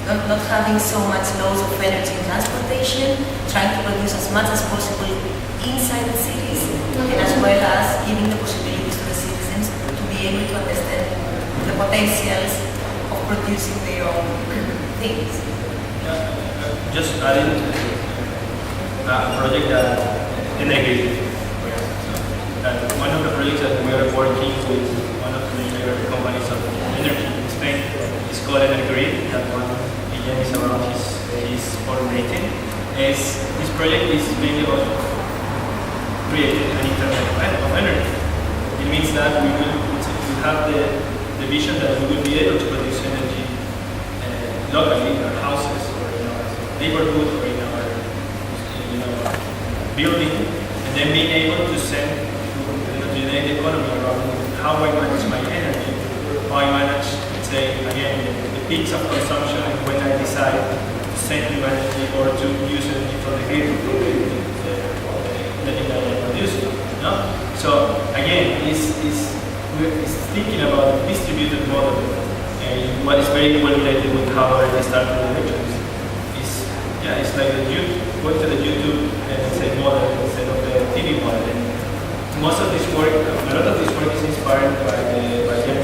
not having so much loss of energy in transportation, trying to produce as much as possible inside the cities, and as well as giving the possibilities to the citizens to be able to understand the potentials of producing their own things. Just adding a project that integrated. One of the projects that we are working with one of the major companies of energy in Spain is called Areti. That one again is around his rating. This project is mainly about creating an internet of energy. It means that we have the vision that we will be able to produce energy locally in our houses or in our neighborhood or in our building, and then being able to send the economy around how I manage my energy, how I manage, let's say, again, the peaks of consumption and when I decide to send new energy or to use energy from the grid that I produce. No? So again, we're thinking about a distributed model, and what is very well related with how I started the lectures is, it's like going to the YouTube say model instead of the TV model. And most of this work, a lot of this work is inspired by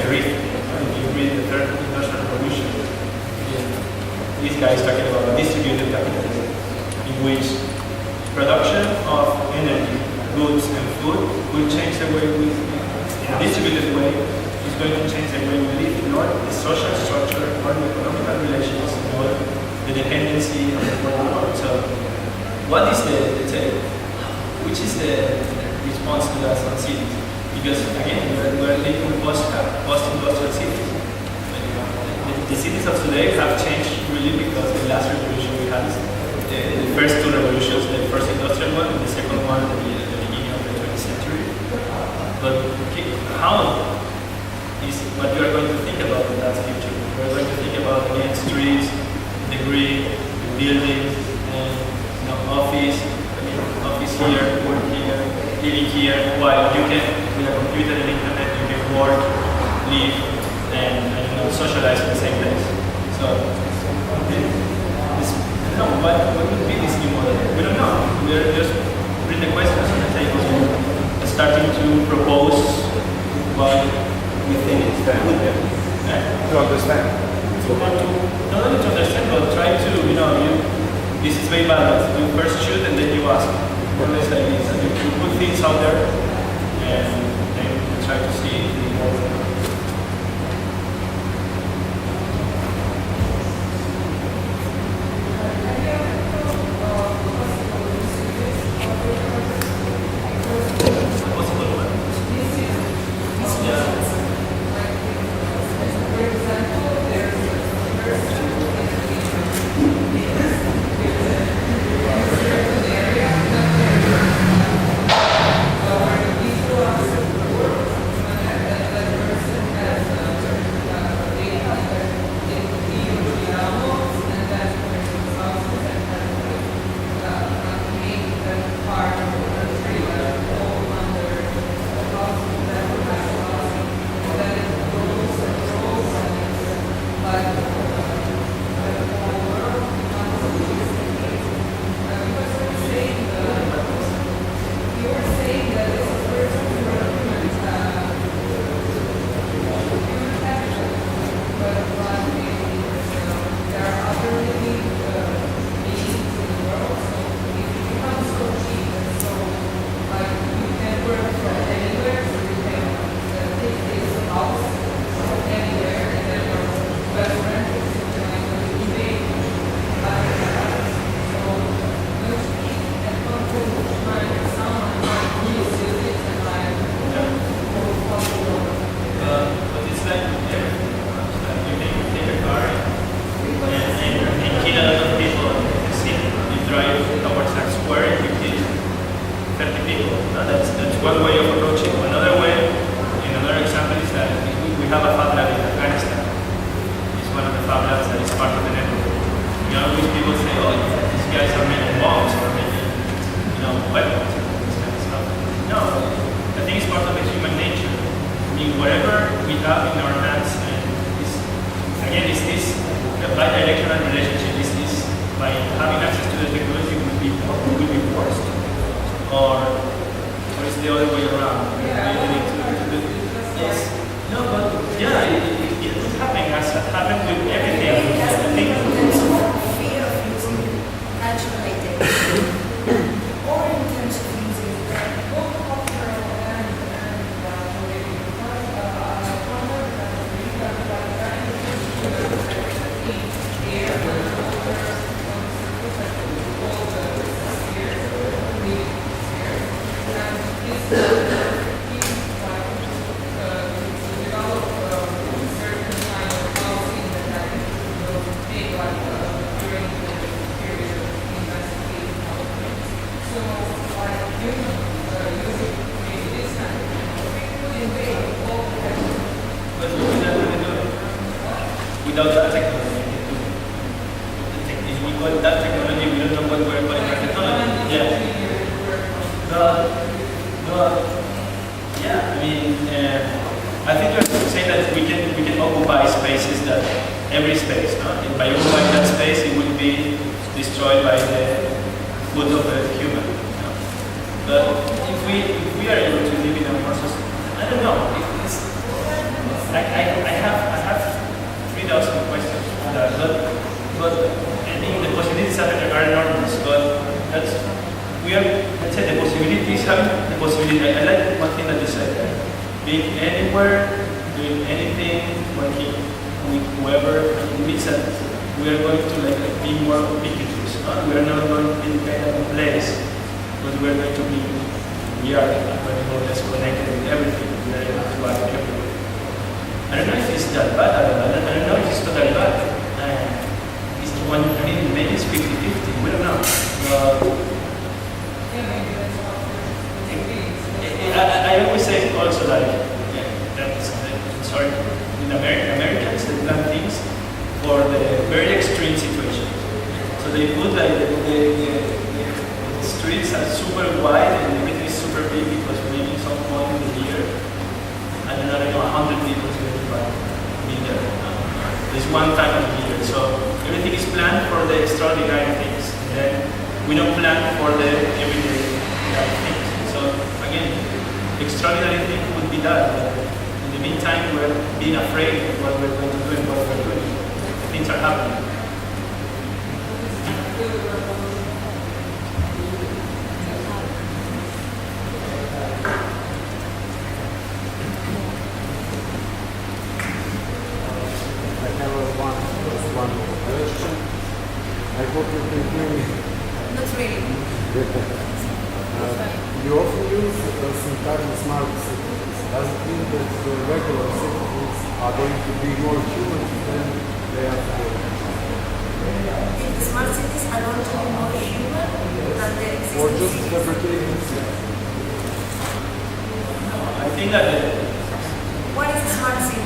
Areti. If you read the Third Industrial Revolution, this guy is talking about distributed capitalism, in which production of energy, goods, and food will change the way we live. In a distributed way, it's going to change the way we live, not the social structure, or the economical relations, or the dependency of the world. So, what is which is the response to that on cities? Because again, we're living post-industrial cities. The cities of today have changed really because the last revolution we had is the first two revolutions, the first industrial one and the second one at the beginning of the 20th century. But how is what you are going to think about in that future? We're going to think about again streets, the grid, the buildings, and office here, work here, living here, while you can, with a computer and internet, you can work, live, and socialize in the same place. So, what would be this new model? We don't know. We're just putting the questions on the table, starting to propose what we think is fair. To understand. Not only to understand, but try to, this is very balanced. You first shoot and then you ask. More or less like this. And you put things out there and then you try to see people. That's one way of approaching. Another way, in another example, is that we have a FabLab in Afghanistan. It's one of the FabLabs that is part of the network. Always people say, oh, these guys are making bombs or making, weapons and this kind of stuff. No, I think it's part of the human nature. I mean, whatever we have in our hands, and it's this bi-directional relationship. Is this by having access to the technology will be forced, or it's the other way around? Yes. No, but yeah, it could happen. Has happened with everything. I think. Fear of using natural data, or in terms of using without that technology. If we got that technology, we don't know what we're calling our technology. Yeah. Yeah, I mean, I think you're saying that we can occupy spaces that every space, no? And by occupying that space, it will be destroyed by the foot of the human. No? But if we are able to live in a more I don't know. I have 3,000 questions on that, but I think the possibilities are enormous. But let's say the possibilities, having the possibility. I like one thing that you said: being anywhere, doing anything, working with whoever. It means that we are going to be more ubiquitous. We are not going to be dependent on place, but we are going to be. We are going more or less connected with everything. We are able to act everywhere. I don't know if it's that bad. I don't know if it's totally bad. It's one. I mean, maybe it's 50-50. We don't know. I always say also sorry, in Americans they plan things for the very extreme situations. So they put the streets are super wide and everything is super big because maybe some point in the year, I don't know, 100 people is going to be there. There's one time of the year. So everything is planned for the extraordinary things. And then we don't plan for the everyday things. So again, extraordinary thing would be that. In the meantime, we're being afraid of what we're going to do and what we're doing. Things are happening. I have one question. I hope you can hear me. Not really. You often use Centar smart cities. Does it mean that the regular citizens are going to be more human than they are today? If the smart cities are going to be more human than the existing Or just cities. fabricating? I think that What is a smart city?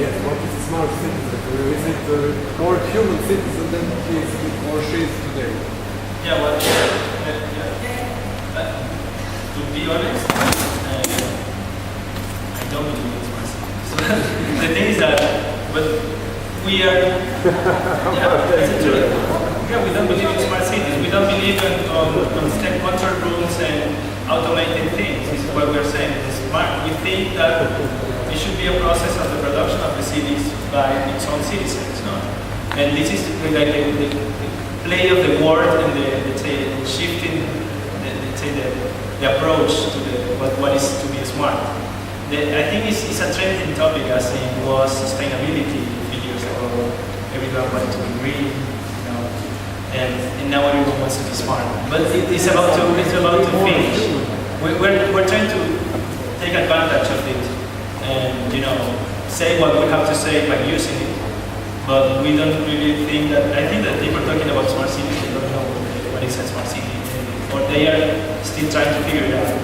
Yes, what is a smart citizen? Is it a more human citizen than he is or she is today? yeah, well, to be honest, I don't believe in smart cities. So the thing is that, but we are, we don't believe in smart cities. We don't believe on step control rooms and automated things. This is what we're saying. It's smart. We think that it should be a process of the production of the cities by its own citizens, no? And this is like the play of the word and the let's say shifting, the approach to what is to be smart. I think it's a trending topic, as it was sustainability a few years ago. Everyone wanted to be green, and now everyone wants to be smart. But it's about to finish. We're trying to take advantage of it, and say what we have to say by using it. But we don't really think that. I think that people talking about smart cities, they don't know what is a smart city. or they are still trying to figure it out.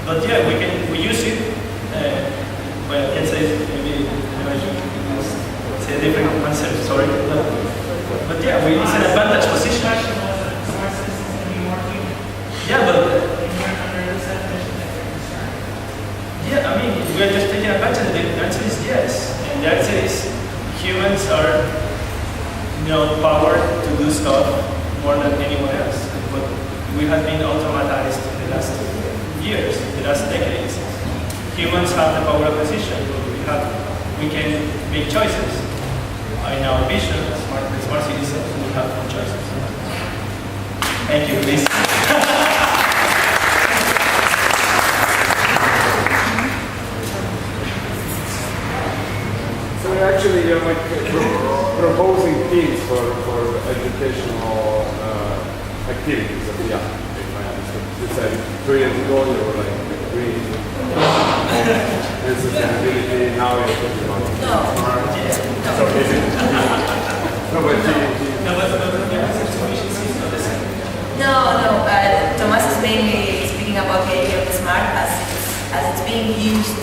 But yeah, we use it. Well, I can say maybe I should say a different answer. Sorry, but yeah, it's an advantage position. Yeah, but yeah, I mean, we are just taking advantage. The answer is yes, and the answer is humans are, powered to do stuff more than anyone else. But we have been automatized in the last years, the last decades. Humans have the power of decision. We can make choices. In our vision, as smart citizens, we have no choices. Thank you, please. So actually, you're proposing themes for educational activities of the app, if I understand. You said 2 years ago you were like green and sustainability. Now you're talking about smart. So is it? No, but No. Tomas is mainly speaking about the idea of the smart as it's being used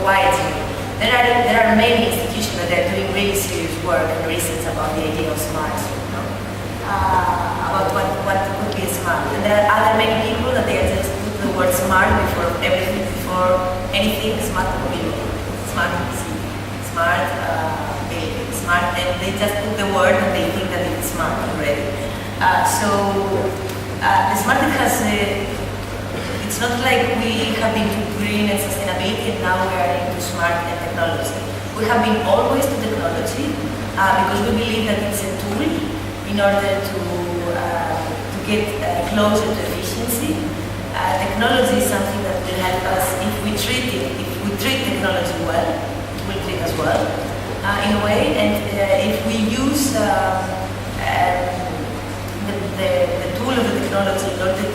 widely. There are many institutions that are doing really serious work and research about the idea of smart, about what could be smart. And there are other many people that they just put the word smart before everything, before anything, smart mobility, smart city, smart building, smart, and they just put the word and they think that it's smart already. The smart it's not like we have been to green and sustainability and now we are into smart and technology. We have been always to technology because we believe that it's a tool in order to get closer to efficiency. Technology is something that will help us if we treat technology well, it will treat us well in a way, and if we use the tool of the technology in order to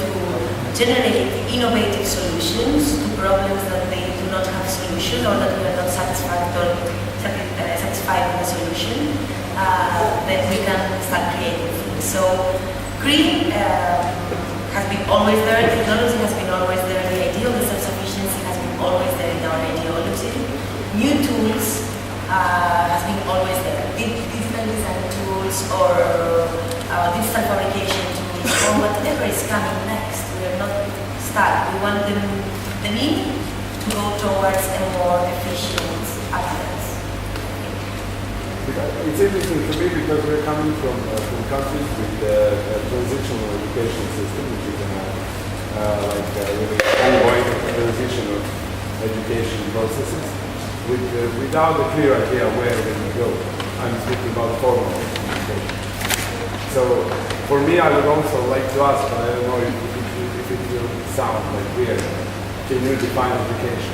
generate innovative solutions to problems that they do not have a solution or that we are not satisfied with the solution, then we can start creating things. So green has been always there, technology has been always there, the idea of the self-sufficiency has been always there in our ideology. New tools has been always there. Digital design tools or digital fabrication tools or whatever is coming next. We are not stuck. We want the need to go towards a more efficient approach. It's interesting to me because we're coming from countries with a transitional education system, which is really ongoing transition of education processes, without a clear idea where we will go. I'm speaking about formal education. So for me, I would also like to ask, but I don't know if it will sound like weird. Can you define education?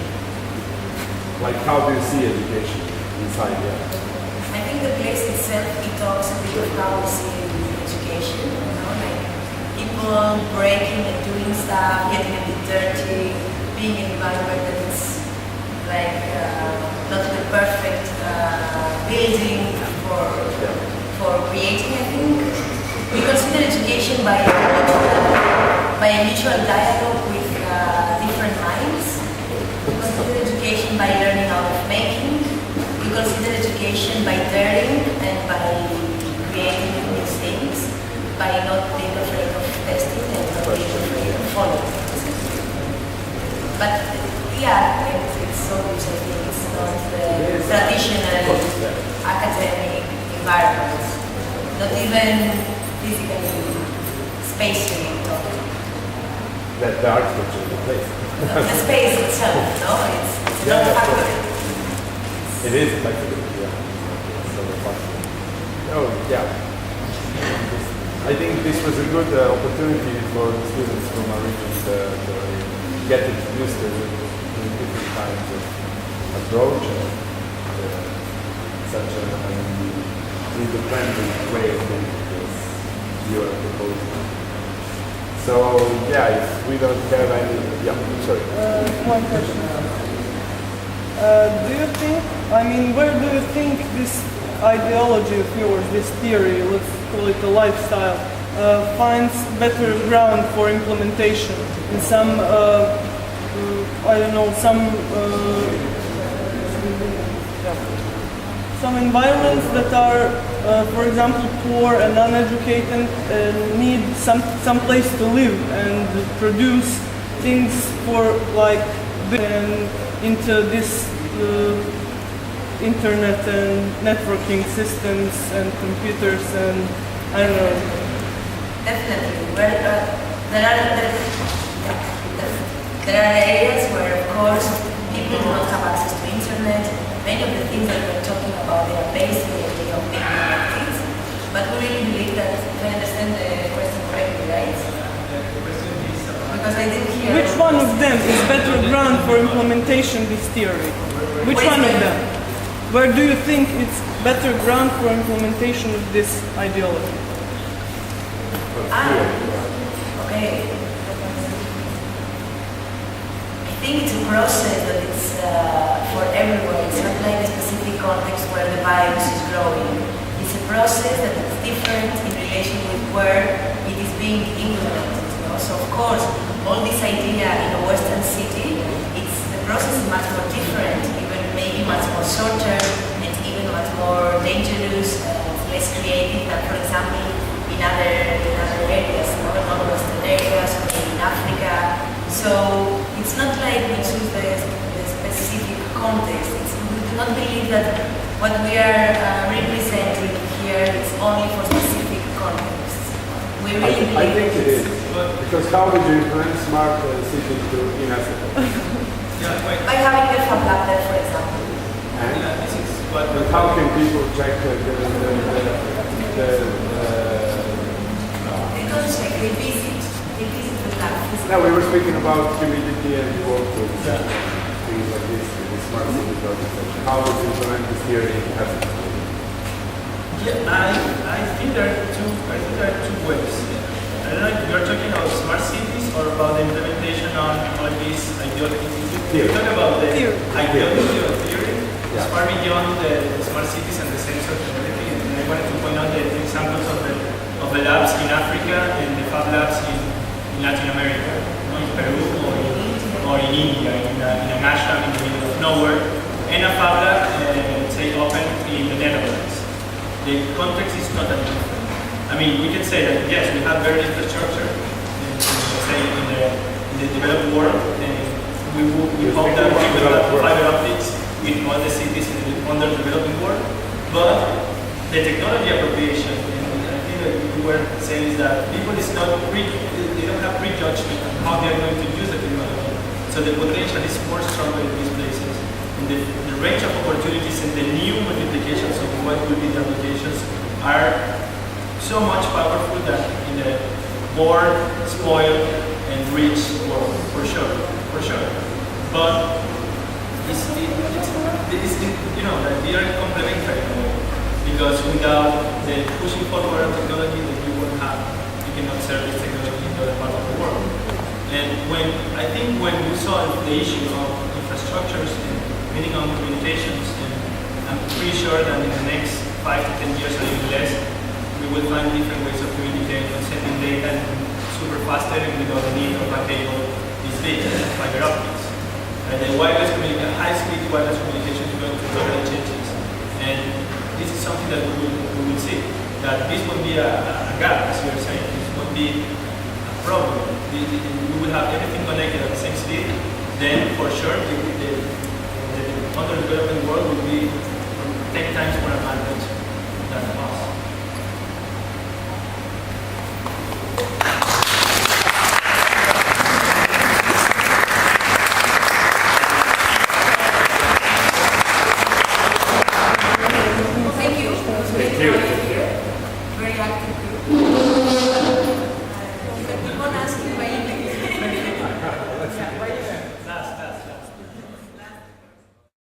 Like, how do you see education inside here? I think the place itself, it talks a bit of how we see education, like people breaking and doing stuff, getting a bit dirty, being in an environment that is like not the perfect building for creating, I think. We consider education by a mutual dialogue with different minds. We consider education by learning out of making. We consider education by daring and by creating new things, by not being afraid of testing and not being afraid of following. But yeah, it's obvious, I think it's not the traditional academic environment, not even physically, spatially talking. That the architecture is the place. The space itself, no? It's not a factory. It is a factory, yeah. So the factory. Oh, yeah. I think this was a good opportunity for the students from our region to get introduced to different kinds of approach and such a independent way of thinking as you are proposing. So yeah, if we don't have any, sorry. One question. Do you think, where do you think this ideology of yours, this theory, let's call it a lifestyle, finds better ground for implementation in some, I don't know, some environments that are, for example, poor and uneducated and need some place to live and produce things for like and into this internet and networking systems and computers and I don't know. Definitely. Well, there are areas where, of course, people do not have access to internet. Many of the things that we're talking about, they are based in the idea of being connected. But we really believe that, if I understand the question correctly, right? Because I didn't hear. Which one of them is better ground for implementation this theory? Which one of them? Where do you think it's better ground for implementation of this ideology? Okay. I think it's a process that it's for everyone. It's not like a specific context where the virus is growing. It's a process that is different in relation with where it is being implemented. So of course, all this idea in a Western city, the process is much more different, even maybe much more shorter and even much more dangerous, less creative than, for example, in other areas, not Western areas, or maybe in Africa. So it's not like we choose the specific context. We do not believe that what we are representing here is only for specific contexts. We really I believe think it is. Because how would you implement smart cities in Africa? by having a FabLab there, for example. But how can people check They don't check, they visit the lab. No, we were speaking about humidity and water, things like this, in the smart city architecture. How would you implement this theory in Africa? Yeah, I think there are two ways. I don't know if you're talking about smart cities or about the implementation on all these ideologies. You talk about the ideology or theory. It's far beyond the smart cities and the sense of community. And I wanted to point out the examples of the labs in Africa and the FabLabs in Latin America, in Peru or in India, in a ashram in the middle of nowhere, and a FabLab, say, open in the Netherlands. The context is totally different. I mean, we can say that yes, we have very infrastructure, say in the developed world, and we hope that we will have fiber optics in all the cities in the underdeveloping world. But the technology appropriation, and I think that we were saying is that people is not they don't have prejudgment on how they are going to use the technology. So the potential is more stronger in these places. And the range of opportunities and the new multiplications of what will be the applications are so much powerful that in the poor, spoiled, and rich world, for sure. But it's that they are complementary in a way, because without the pushing forward of technology that you won't have, you cannot serve this technology in other parts of the world. And when we saw the issue of infrastructures and minimum communications, and I'm pretty sure that in the next 5 to 10 years or even less, we will find different ways of communicating and sending data super faster and without the need of a cable this big, fiber optics. The wireless communication, high-speed wireless communication is going to totally changes. And this is something that we will see. That this won't be a gap, as you were saying. This won't be a problem. We will have everything connected at the same speed. Then, for sure, the underdeveloping world will be 10 times more advanced.